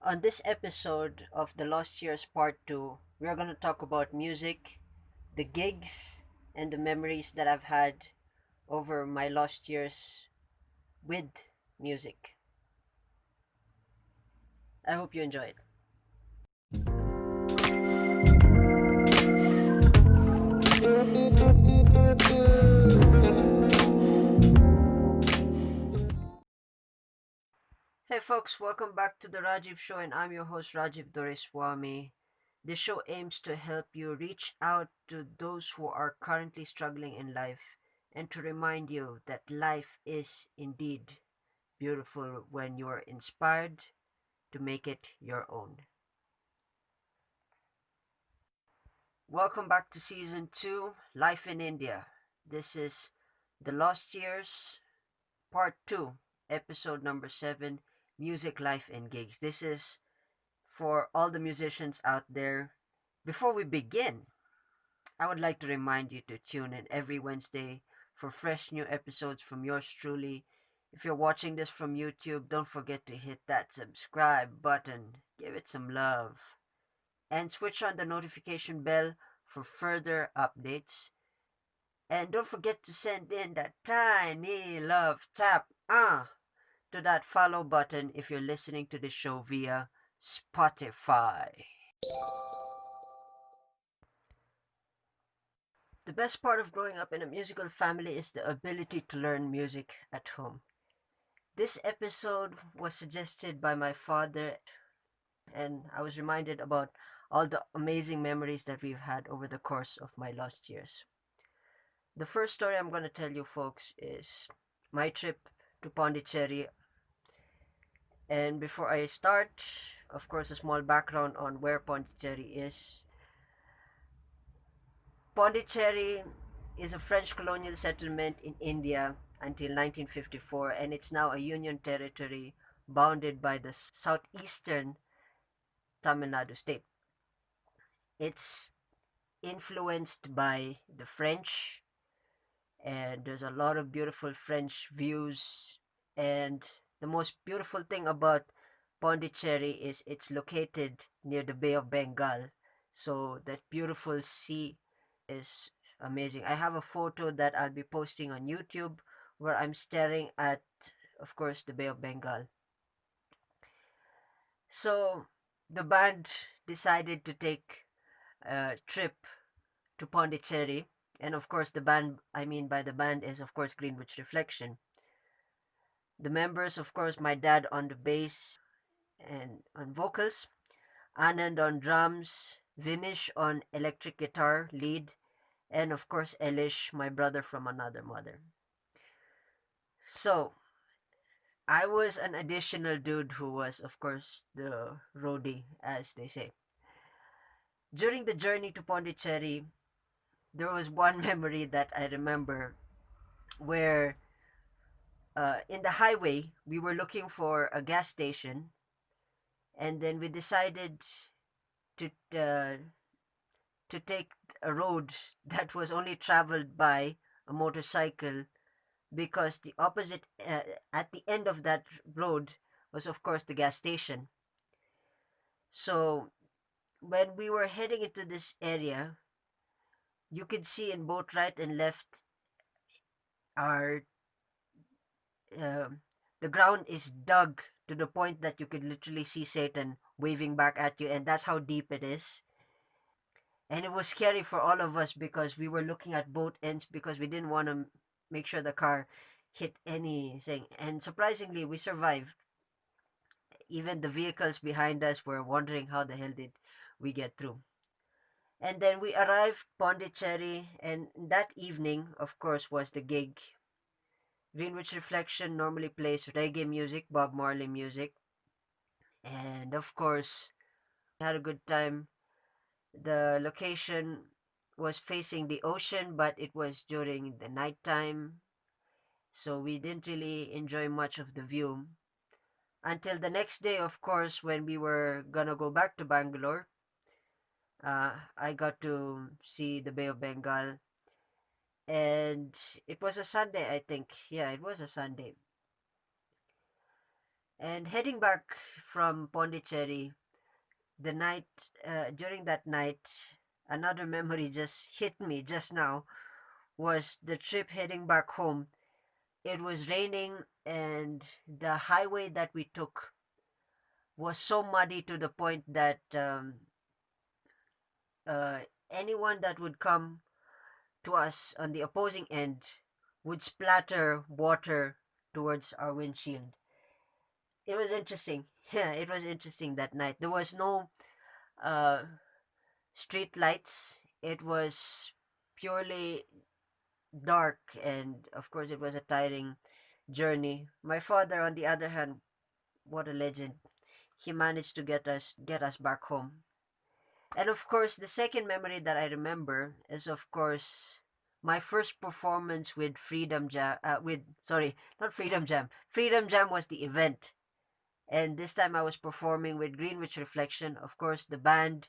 On this episode of The Lost Years Part 2, we are going to talk about music, the gigs, and the memories that I've had over my lost years with music. I hope you enjoy it. Hey folks, welcome back to the Rajiv Show, and I'm your host Rajiv Doreswamy. This show aims to help you reach out to those who are currently struggling in life and to remind you that life is indeed beautiful when you are inspired to make it your own. Welcome back to season 2, Life in India. This is The Lost Years, part 2, episode number 7, Music, Life, and Gigs. This is for all the musicians out there. Before we begin, I would like to remind you to tune in every Wednesday for fresh new episodes from yours truly. If you're watching this from YouTube, don't forget to hit that subscribe button. Give it some love. And switch on the notification bell for further updates. And don't forget to send in that tiny love tap to that follow button if you're listening to the show via Spotify. The best part of growing up in a musical family is the ability to learn music at home. This episode was suggested by my father, and I was reminded about all the amazing memories that we've had over the course of my lost years. The first story I'm going to tell you, folks, is my trip to Pondicherry. And before I start, of course, a small background on where Pondicherry is. Pondicherry is a French colonial settlement in India until 1954, and it's now a union territory bounded by the southeastern Tamil Nadu state. It's influenced by the French, and there's a lot of beautiful French views. And the most beautiful thing about Pondicherry is it's located near the Bay of Bengal, so that beautiful sea is amazing. I have a photo that I'll be posting on YouTube where I'm staring at, of course, the Bay of Bengal. So the band decided to take a trip to Pondicherry, and of course the band I mean by the band is of course Greenwich Reflection. The members, of course, my dad on the bass and on vocals, Anand on drums, Vinish on electric guitar lead, and of course Elish, my brother from another mother. So I was an additional dude who was, of course, the roadie, as they say. During the journey to Pondicherry, there was one memory that I remember where in the highway we were looking for a gas station, and then we decided to uh, to take a road that was only traveled by a motorcycle, because the opposite at the end of that road was of course the gas station. So when we were heading into this area, you could see in both right and left are um, the ground is dug to the point that you could literally see Satan waving back at you, and that's how deep it is. And it was scary for all of us because we were looking at both ends because we didn't want to make sure the car hit anything. And surprisingly, we survived. Even the vehicles behind us were wondering how the hell did we get through. And then we arrived Pondicherry, and that evening, of course, was the gig. Greenwich Reflection normally plays reggae music, Bob Marley music, and of course, we had a good time. The location was facing the ocean, but it was during the nighttime, so we didn't really enjoy much of the view. Until the next day, of course, when we were gonna go back to Bangalore, I got to see the Bay of Bengal, and it was a Sunday, I think. Yeah, it was a Sunday. And heading back from Pondicherry, the night, during that night, another memory just hit me just now was the trip heading back home. It was raining, and the highway that we took was so muddy to the point that uh, anyone that would come to us on the opposing end would splatter water towards our windshield. It was interesting. Yeah, it was interesting that night. There was no uh, street lights. It was purely dark, and of course, it was a tiring journey. My father, on the other hand, what a legend! He managed to get us back home. And of course, the second memory that I remember is, of course, my first performance with Freedom Jam. With sorry, not Freedom Jam. Freedom Jam was the event, and this time I was performing with Greenwich Reflection. Of course, the band.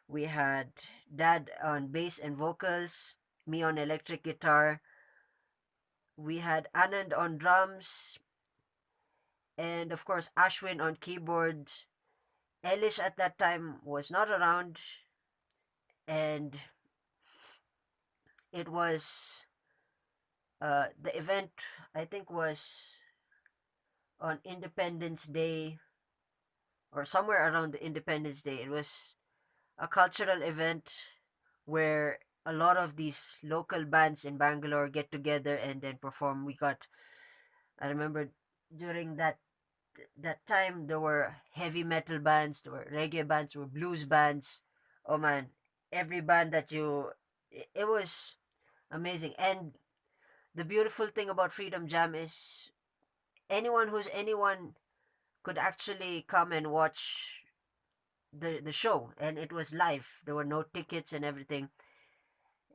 We had Dad on bass and vocals, me on electric guitar. We had Anand on drums, and of course Ashwin on keyboard. Elish at that time was not around, and it was the event, I think, was on Independence Day or somewhere around the Independence Day. It was a cultural event where a lot of these local bands in Bangalore get together and then perform. I remember during that time there were heavy metal bands, there were reggae bands, there were blues bands. Oh man, every band that it was amazing. And the beautiful thing about Freedom Jam is anyone could actually come and watch the show, and it was live. There were no tickets and everything.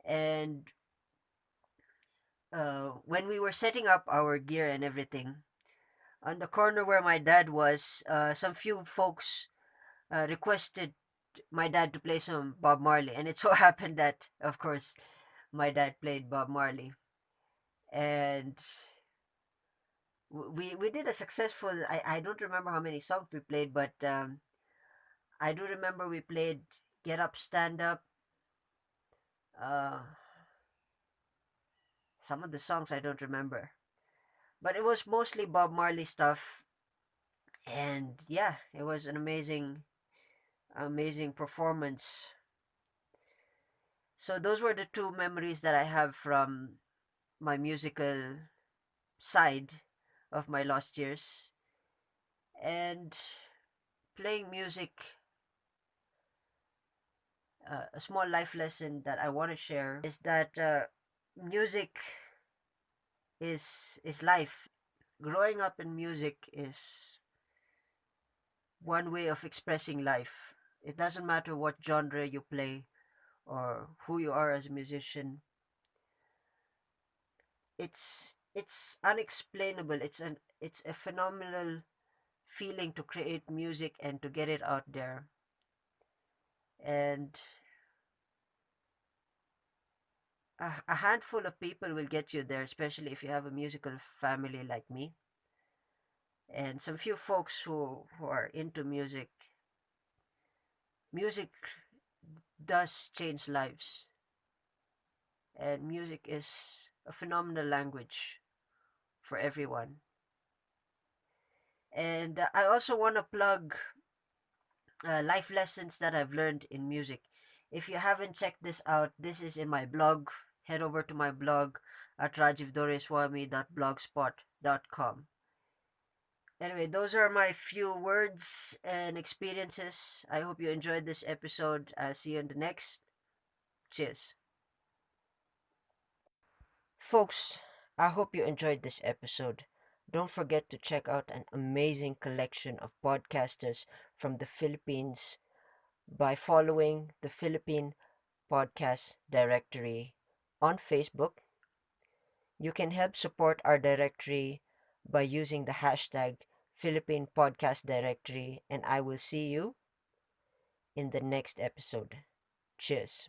And when we were setting up our gear and everything, on the corner where my dad was, some few folks requested my dad to play some Bob Marley, and it so happened that, of course, my dad played Bob Marley, and we did a successful. I don't remember how many songs we played, but I do remember we played Get Up, Stand Up. Uh, some of the songs I don't remember, but it was mostly Bob Marley stuff, and yeah, it was an amazing performance. So those were the two memories that I have from my musical side of my lost years. And playing music, a small life lesson that I want to share is that music is life. Growing up in music is one way of expressing life. It doesn't matter what genre you play or who you are as a musician. It's unexplainable. It's a phenomenal feeling to create music and to get it out there. And a handful of people will get you there, especially if you have a musical family like me. And some few folks who are into music. Music does change lives, and music is a phenomenal language for everyone. And I also want to plug life lessons that I've learned in music. If you haven't checked this out, this is in my blog. Head over to my blog at rajivdoreswamy.blogspot.com. Anyway, those are my few words and experiences. I hope you enjoyed this episode. I'll see you in the next. Cheers. Folks, I hope you enjoyed this episode. Don't forget to check out an amazing collection of podcasters from the Philippines by following the Philippine Podcast Directory on Facebook. You can help support our directory by using the hashtag Philippine Podcast Directory, and I will see you in the next episode. Cheers.